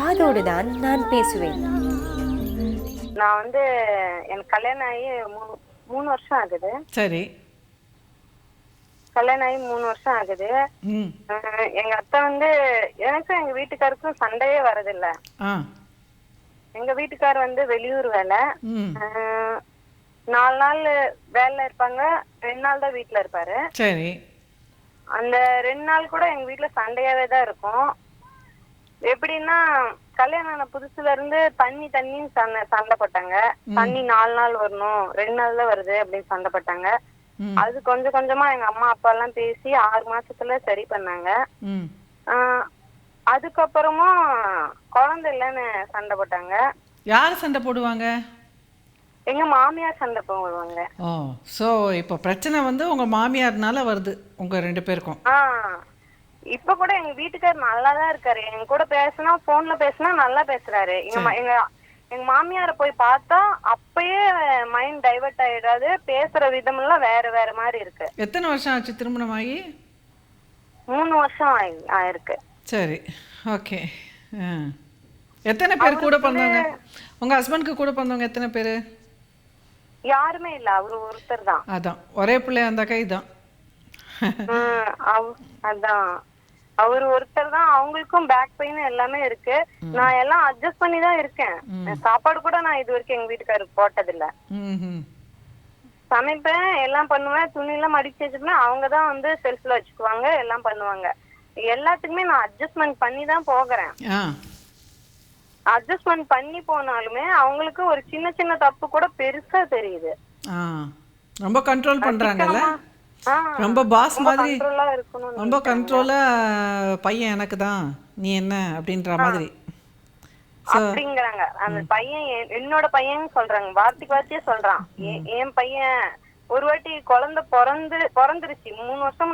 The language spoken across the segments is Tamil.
காதோடு தான் நான் பேசுவேன். நான் வந்து எனக்கு கல்யாணம் ஆகி 3 வருஷம் ஆகுது. சரி. கல்யாணம் ஆகி 3 வருஷம் ஆகுது. ம். எங்க அத்தை வந்து எனக்கும் எங்க வீட்டுக்காருக்கும் சண்டையே வரதில்ல. ஆ. எங்க வீட்டுக்கார் வந்து வெளியூர் வேலை. ம். 4 நாள் வேலைல இருப்பாங்க, 2 நாள் தான் வீட்டுல இருப்பாரு. சரி. அந்த 2 நாள் கூட எங்க வீட்டுல சண்டையாவே தான் இருக்கும். எப்படின்னா கல்யாணம் ஆன புதுசுல இருந்து தண்ணின்னு சண்டை போட்டாங்க. தண்ணி 4 நாள் வரணும், 2 நாள் தான் வருது அப்படின்னு சண்டை போட்டாங்க. அது கொஞ்சம் கொஞ்சமா எங்க அம்மா அப்பா எல்லாம் பேசி 6 மாசத்துல சரி பண்ணாங்க. அதுக்கப்புறமும் குழந்தை இல்லைன்னு சண்டை போட்டாங்க. யார் சண்டை போடுவாங்க? எங்க மாமியார் சண்டை போடுவாங்க. ஓ, ஸோ இப்போ பிரச்சனை வந்து உங்க மாமியார்னால வருது உங்க 2 பேருக்கும். இப்ப கூட எங்க வீட்டுக்கார் நல்லாதான் இருக்காரு. எங்க கூட பேசினா போன்ல பேசினா நல்லா பேசுறாரு. எங்க மாமியார போய் பார்த்தா அப்பயே மைண்ட் டைவர்ட் ஆயிடாது. பேசுற விதம் எல்லாம் வேற வேற மாதிரி இருக்கு. எத்தனை வருஷம் ஆச்சு திருமணம் ஆகி? 3 வருஷம் ஆயிருக்கு. சரி, ஓகே. எத்தனை பேர் கூட பிறந்தவங்க? உங்க ஹஸ்பண்டுக்கு கூட பிறந்தவங்க எத்தனை பேர்? யாருமே இல்ல, அவரு ஒருத்தர் தான். அதான், ஒரே பிள்ளையா அந்த கை தான். அதான், அவரு ஒருத்தர் தான். அவங்களுக்கும் பேக் பெயின் எல்லாமே இருக்கு. நான் எல்லாம் அட்ஜஸ்ட் பண்ணி தான் இருக்கேன். சாப்பாடு கூட நான் இது வரைக்கும் எங்க வீட்டுக்காரருக்கு போட்டதில்ல. சமைப்பேன், எல்லாம் பண்ணுவேன், துணி எல்லாம் மடிச்சு வச்சுப்பேன். அவங்கதான் வந்து செல்ஃப்ல வச்சுக்குவாங்க, எல்லாம் பண்ணுவாங்க. எல்லாத்துக்குமே நான் அட்ஜஸ்ட்மெண்ட் பண்ணி தான் போகிறேன். அட்ஜஸ்ட்மெண்ட் பண்ணி போனாலுமே அவங்களுக்கு ஒரு சின்ன சின்ன தப்பு கூட பெருசா தெரியுது. ரொம்ப கண்ட்ரோல் பண்றாங்கல்ல, ரொம்ப பாஸ் மாதிரி. ரொம்ப கண்ட்ரோலா பையன் எனக்கு தான், நீ என்ன அப்படின்ற மாதிரி அப்படிங்கறாங்க. அந்த பையன் என்னோட பையன் சொல்றாங்க, வார்த்தையே சொல்றான். என் பையன் ஒரு வாட்டி குழந்தை பிறந்துருச்சு. 1 வருஷம்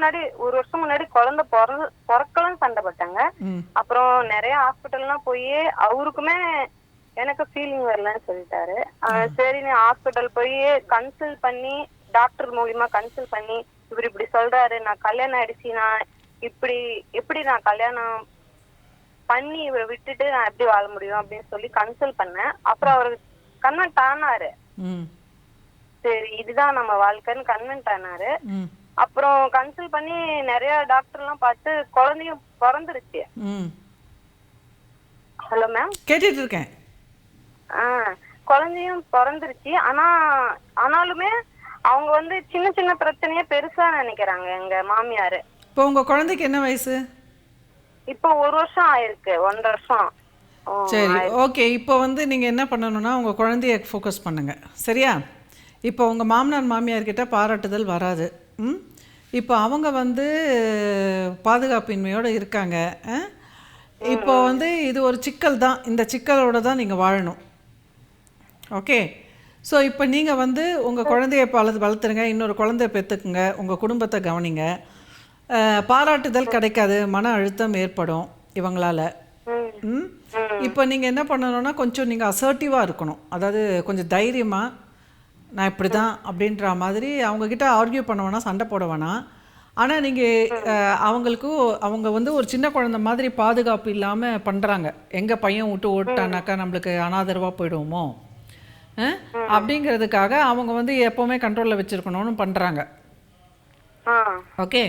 முன்னாடி குழந்தை பிறக்கலன்னு சண்டை போட்டாங்க. அப்புறம் நிறைய ஹாஸ்பிட்டல்லாம் போய் அவருக்குமே எனக்கு ஃபீலிங் வரலன்னு சொல்லிட்டாரு. சரி, நீ ஹாஸ்பிட்டல் போய் கன்சல்ட் பண்ணி, டாக்டர் மூலியமா கன்சல்ட் பண்ணி, இவர் இப்படி சொல்றாரு, நான் கல்யாணம் ஆயிடுச்சு, நான் எப்படி நான் கல்யாணம் பண்ணி இவரை விட்டுட்டு நான் எப்படி வாழ முடியும் அப்படின்னு சொல்லி கன்சல்ட் பண்ணேன். அப்புறம் அவரு கன்வென்ட் ஆனாரு. சரி, இதுதான் நம்ம வாழ்க்கைன்னு கன்வென்ட் ஆனாரு. அப்புறம் கன்சல்ட் பண்ணி நிறைய டாக்டர் எல்லாம் பார்த்து குழந்தையும் பிறந்துருச்சு. ஹலோ மேம், கேட்டுட்டு இருக்கேன். குழந்தையும் பிறந்துருச்சு. ஆனாலுமே அவங்க வந்து சின்ன சின்ன பிரச்சனைய பெருசா நினைக்கிறாங்க எங்க மாமியாரு. இப்போ உங்க குழந்தைக்கு என்ன வயசு? இப்போ 1 வருஷம் ஆயிருக்கு, 1.5 வருஷம். சரி, ஓகே. இப்போ வந்து நீங்க என்ன பண்ணணும்னா உங்க குழந்தைய ஃபோக்கஸ் பண்ணுங்க, சரியா? இப்போ உங்க மாமனார் மாமியார்கிட்ட பாராட்டுதல் வராது. இப்போ அவங்க வந்து பாதுகாப்பின்மையோடு இருக்காங்க. இப்போ வந்து இது ஒரு சிக்கல் தான், இந்த சிக்கலோட தான் நீங்கள் வாழணும். ஓகே, ஸோ இப்போ நீங்கள் வந்து உங்கள் குழந்தைய வளர்த்துருங்க, இன்னொரு குழந்தைய பெற்றுக்குங்க, உங்கள் குடும்பத்தை கவனிங்க. பாராட்டுதல் கிடைக்காது, மன அழுத்தம் ஏற்படும் இவங்களால். இப்போ நீங்கள் என்ன பண்ணணும்னா கொஞ்சம் நீங்கள் அசர்ட்டிவாக இருக்கணும். அதாவது கொஞ்சம் தைரியமாக, நான் இப்படி தான் அப்படின்ற மாதிரி அவங்கக்கிட்ட ஆர்கியூ பண்ண வேணாம், சண்டை போட வேணாம். ஆனால் நீங்கள் அவங்க வந்து ஒரு சின்ன குழந்தை மாதிரி பாதுகாப்பு இல்லாமல் பண்ணுறாங்க. எங்கள் பையன் விட்டு ஓட்டானாக்கா நம்மளுக்கு அனாதரவாக போயிடுவோமோ அப்படிங்கிறதுக்காக அவங்க வந்து எப்போவுமே கண்ட்ரோலில் வச்சுருக்கணும்னு பண்ணுறாங்க. ஓகே,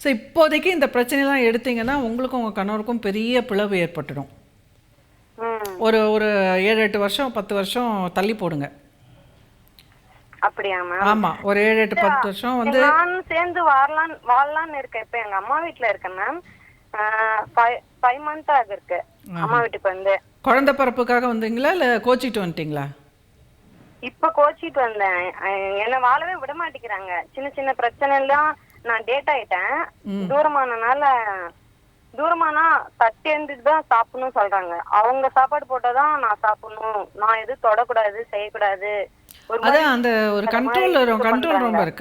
ஸோ இப்போதைக்கு இந்த பிரச்சனைலாம் எடுத்தீங்கன்னா உங்களுக்கும் உங்கள் கணவருக்கும் பெரிய பிளவு ஏற்பட்டுடும். ஒரு 7-8 வருஷம் 10 வருஷம் தள்ளி போடுங்க. அப்படியா மேம்? ஆமா, ஒரு 7-8-10 வருஷம் வந்து நான் சேர்ந்து வாழலாம்னு இருக்கேன். இப்ப எங்க அம்மா வீட்ல இருக்கேன் மேம். 5 மந்த் ஆகிருக்கு அம்மா வீட்டுக்கு வந்து. குழந்தை பிறப்புக்காக வந்தீங்களா இல்ல கோச்சிட்டு வந்துட்டீங்களா? இப்ப கோச்சிட்டு வந்தேன். என்ன வாழவே விட மாட்டேங்கிறாங்க. சின்ன சின்ன பிரச்சனை எல்லாம் நான் டேட் ஆயிட்டேன். தூரமானா தட்டி எழுந்துட்டு தான் சாப்பிடணும் சொல்றாங்க. அவங்க சாப்பாடு போட்டாதான் நான் சாப்பிடணும், நான் எதுவும் தொடக்கூடாது, செய்யக்கூடாது. அதான் அந்த ஒரு கண்ட்ரோல் ரொம்ப இருக்கு.